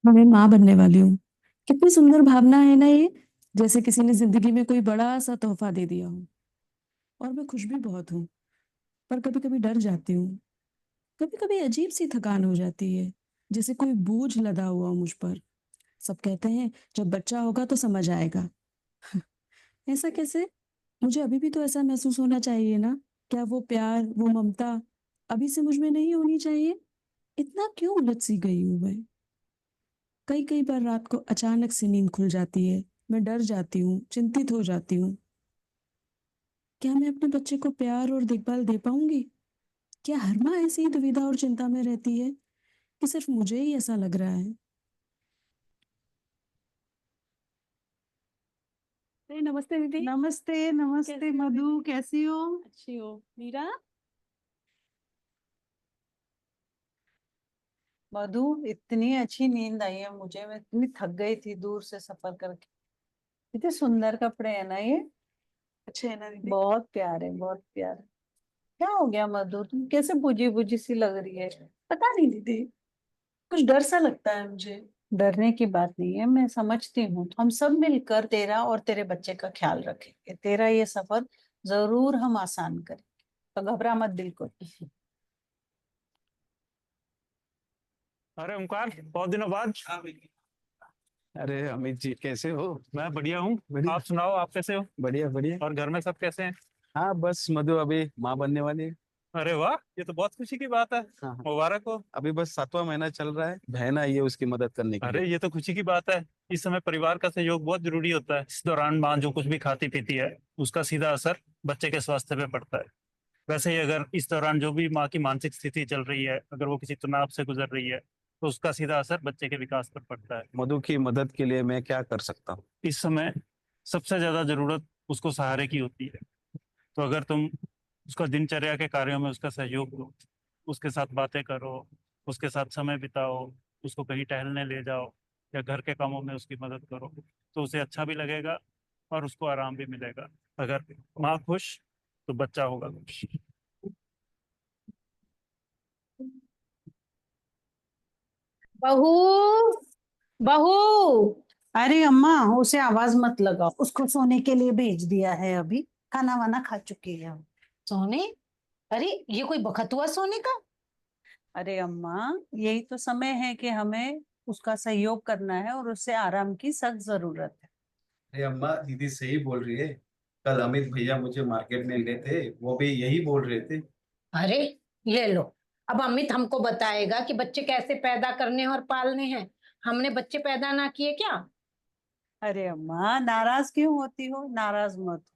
मैं माँ बनने वाली हूँ। कितनी सुंदर भावना है ना ये। जैसे किसी ने जिंदगी में कोई बड़ा सा तोहफा दे दिया हो। और मैं खुश भी बहुत हूँ। पर कभी कभी डर जाती हूँ। कभी कभी अजीब सी थकान हो जाती है। जैसे कोई बोझ लदा हुआ हो मुझ पर। सब कहते हैं जब बच्चा होगा तो समझ आएगा। ऐसा कैसे? मुझे अभी भी तो ऐसा महसूस होना चाहिए ना। क्या वो प्यार, वो ममता अभी से मुझ में नहीं होनी चाहिए? इतना क्यों उलझ सी गई हूँ मैं? कई कई बार रात को अचानक से नींद खुल जाती है। मैं डर जाती हूँ, चिंतित हो जाती हूँ। क्या मैं अपने बच्चे को प्यार और देखभाल दे पाऊंगी? क्या हर माँ ऐसी ही दुविधा और चिंता में रहती है कि सिर्फ मुझे ही ऐसा लग रहा है? नमस्ते दीदी। नमस्ते नमस्ते कैसी हो मधु, दीदी? कैसी हो? अच्छी हो मीरा? मधु, इतनी अच्छी नींद आई है मुझे। मैं इतनी थक गई थी दूर से सफर करके। इतने सुंदर कपड़े हैं ना ये। अच्छे है ना दीदी? बहुत प्यारे, बहुत प्यारे। क्या हो गया मधु, तुम कैसे बुझी बुझी सी लग रही है? पता नहीं दीदी, कुछ डर सा लगता है मुझे। डरने की बात नहीं है, मैं समझती हूँ। हम सब मिलकर तेरा और तेरे बच्चे का ख्याल रखेंगे। तेरा ये सफर जरूर हम आसान करेंगे, तो घबरा मत बिल्कुल। अरे ओमकार, बहुत दिनों बाद। अरे अमित जी, कैसे हो? मैं बढ़िया हूँ। बढ़िया। आप सुनाओ, आप कैसे हो? बढ़िया बढ़िया। और घर में सब कैसे हैं? हाँ, बस मधु अभी माँ बनने वाली है। अरे वाह, ये तो बहुत खुशी की बात है। हाँ हाँ। मुबारक हो। अभी बस 7वां महीना चल रहा है, बहन आई है उसकी मदद करने के लिए। अरे ये तो खुशी की बात है। इस समय परिवार का सहयोग बहुत जरूरी होता है। इस दौरान माँ जो कुछ भी खाती पीती है, उसका सीधा असर बच्चे के स्वास्थ्य पे पड़ता है। वैसे ही अगर इस दौरान जो भी माँ की मानसिक स्थिति चल रही है, अगर वो किसी तनाव से गुजर रही है, तो उसका सीधा असर बच्चे के विकास पर पड़ता है। मधु की मदद के लिए मैं क्या कर सकता हूँ? इस समय सबसे ज्यादा जरूरत उसको सहारे की होती है। तो अगर तुम उसका दिनचर्या के कार्यों में उसका सहयोग दो, उसके साथ बातें करो, उसके साथ समय बिताओ, उसको कहीं टहलने ले जाओ, या घर के कामों में उसकी मदद करो, तो उसे अच्छा भी लगेगा और उसको आराम भी मिलेगा। अगर माँ खुश, तो बच्चा होगा खुश। बहू, बहू। अरे अम्मा, उसे आवाज मत लगाओ। उसको सोने के लिए भेज दिया है। अभी खाना वाना खा चुकी है वो। सोने? अरे ये कोई बखत हुआ सोने का? अरे अम्मा, यही तो समय है कि हमें उसका सहयोग करना है और उससे आराम की सख्त जरूरत है। अरे अम्मा, दीदी सही बोल रही है। कल अमित भैया मुझे मार्केट में मिले थे, वो भी यही बोल रहे थे। अरे ये लो। अब अमित हमको बताएगा कि बच्चे कैसे पैदा करने और पालने हैं। हमने बच्चे पैदा ना किए क्या? अरे अम्मा, नाराज क्यों होती हो? नाराज मत हो।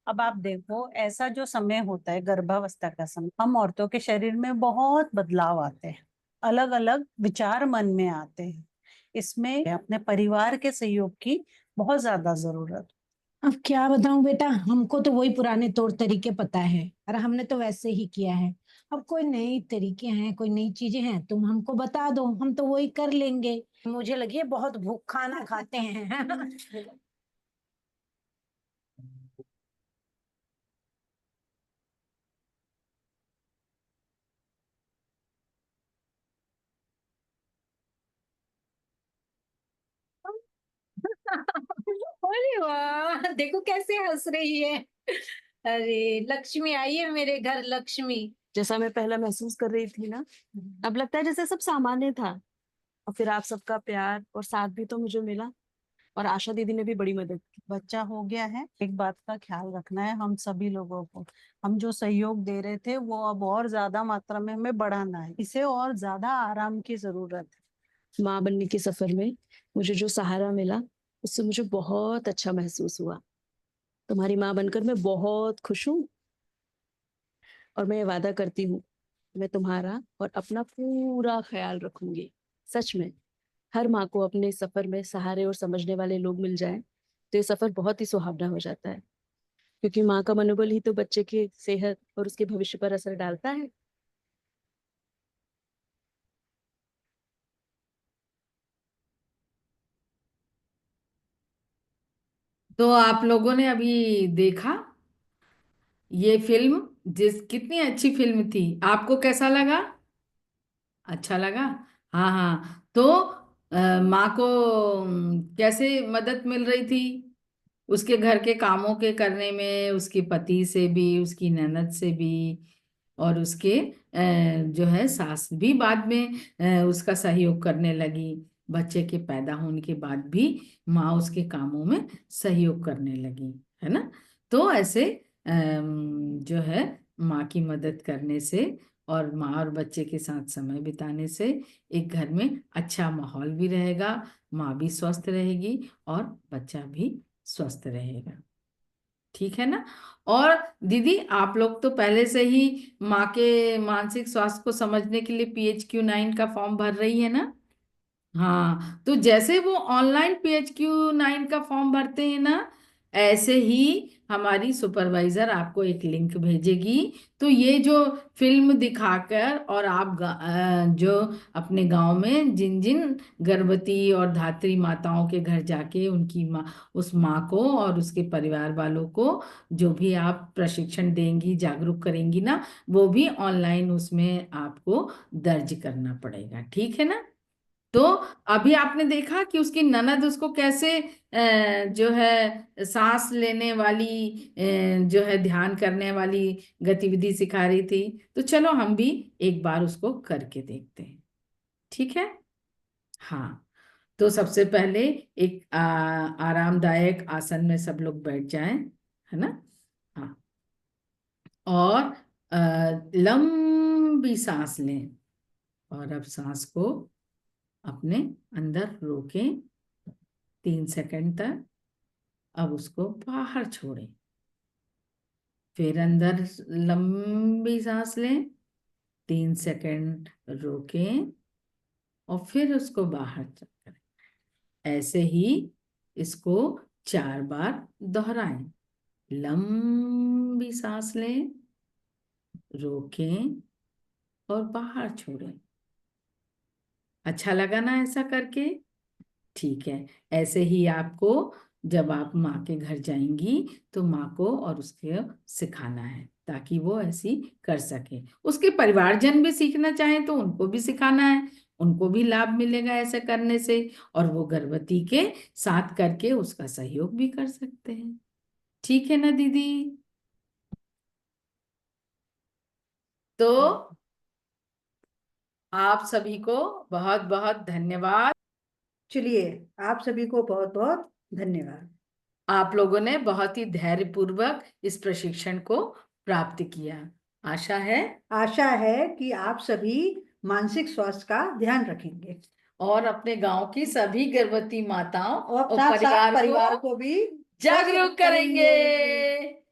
अब आप देखो, ऐसा जो समय होता है गर्भावस्था का समय, हम औरतों के शरीर में बहुत बदलाव आते हैं। अलग अलग विचार मन में आते हैं। इसमें अपने परिवार के सहयोग की बहुत ज्यादा जरूरत। अब क्या बताऊं बेटा, हमको तो वही पुराने तौर तरीके पता है और हमने तो वैसे ही किया है। अब कोई नई तरीके हैं, कोई नई चीजें हैं, तुम हमको बता दो, हम तो वही कर लेंगे। मुझे लगी है बहुत भूख खाना खाते हैं। अरे वाह, देखो कैसे हंस रही है। अरे लक्ष्मी आई है मेरे घर, लक्ष्मी। जैसा मैं पहला महसूस कर रही थी ना, अब लगता है जैसे सब सामान्य था। और फिर आप सबका प्यार और साथ भी तो मुझे मिला। और आशा दीदी ने भी बड़ी मदद की। बच्चा हो गया है, एक बात का ख्याल रखना है हम सभी लोगों को। हम जो सहयोग दे रहे थे वो अब और ज्यादा मात्रा में हमें बढ़ाना है। इसे और ज्यादा आराम की जरूरत है। माँ बनने के सफर में मुझे जो सहारा मिला, उससे मुझे बहुत अच्छा महसूस हुआ। तुम्हारी माँ बनकर मैं बहुत खुश हूँ। और मैं ये वादा करती हूँ, मैं तुम्हारा और अपना पूरा ख्याल रखूंगी। सच में, हर माँ को अपने सफर में सहारे और समझने वाले लोग मिल जाएं, तो ये सफर बहुत ही सुहावना हो जाता है। क्योंकि माँ का मनोबल ही तो बच्चे की सेहत और उसके भविष्य पर असर डालता है। तो आप लोगों ने अभी देखा ये फिल्म? जिस कितनी अच्छी फिल्म थी, आपको कैसा लगा? अच्छा लगा? हाँ हाँ। तो माँ को कैसे मदद मिल रही थी उसके घर के कामों के करने में, उसके पति से भी, उसकी ननद से भी, और उसके जो है सास भी बाद में उसका सहयोग करने लगी। बच्चे के पैदा होने के बाद भी माँ उसके कामों में सहयोग करने लगी, है ना। तो ऐसे जो है माँ की मदद करने से और माँ और बच्चे के साथ समय बिताने से एक घर में अच्छा माहौल भी रहेगा, माँ भी स्वस्थ रहेगी और बच्चा भी स्वस्थ रहेगा। ठीक है ना। और दीदी आप लोग तो पहले से ही माँ के मानसिक स्वास्थ्य को समझने के लिए PHQ-9 का फॉर्म भर रही है ना। हाँ, तो जैसे वो ऑनलाइन PHQ-9 का फॉर्म भरते हैं ना, ऐसे ही हमारी सुपरवाइजर आपको एक लिंक भेजेगी। तो ये जो फिल्म दिखाकर और आप जो अपने गांव में जिन जिन गर्भवती और धात्री माताओं के घर जाके उनकी माँ, उस माँ को और उसके परिवार वालों को जो भी आप प्रशिक्षण देंगी, जागरूक करेंगी ना, वो भी ऑनलाइन उसमें आपको दर्ज करना पड़ेगा। ठीक है ना। तो अभी आपने देखा कि उसकी ननद उसको कैसे जो है सांस लेने वाली जो है ध्यान करने वाली गतिविधि सिखा रही थी। तो चलो हम भी एक बार उसको करके देखते हैं। ठीक है। हाँ, तो सबसे पहले एक आरामदायक आसन में सब लोग बैठ जाएं, है ना। हाँ, और लंबी सांस लें और अब सांस को अपने अंदर रोकें 3 सेकंड तक। अब उसको बाहर छोड़ें, फिर अंदर लंबी सांस लें, 3 सेकंड रोकें और फिर उसको बाहर करें। ऐसे ही इसको 4 बार दोहराएं। लंबी सांस लें, रोकें और बाहर छोड़ें। अच्छा लगा ना ऐसा करके। ठीक है। ऐसे ही आपको जब आप माँ के घर जाएंगी तो माँ को और उसके सिखाना है ताकि वो ऐसी कर सके। उसके परिवारजन भी सीखना चाहें तो उनको भी सिखाना है, उनको भी लाभ मिलेगा ऐसे करने से, और वो गर्भवती के साथ करके उसका सहयोग भी कर सकते हैं। ठीक है ना दीदी। तो आप सभी को बहुत बहुत धन्यवाद। चलिए, आप सभी को बहुत बहुत धन्यवाद। आप लोगों ने बहुत ही धैर्यपूर्वक इस प्रशिक्षण को प्राप्त किया। आशा है कि आप सभी मानसिक स्वास्थ्य का ध्यान रखेंगे और अपने गांव की सभी गर्भवती माताओं और और साथ साथ परिवार परिवार को को भी जागरूक करेंगे।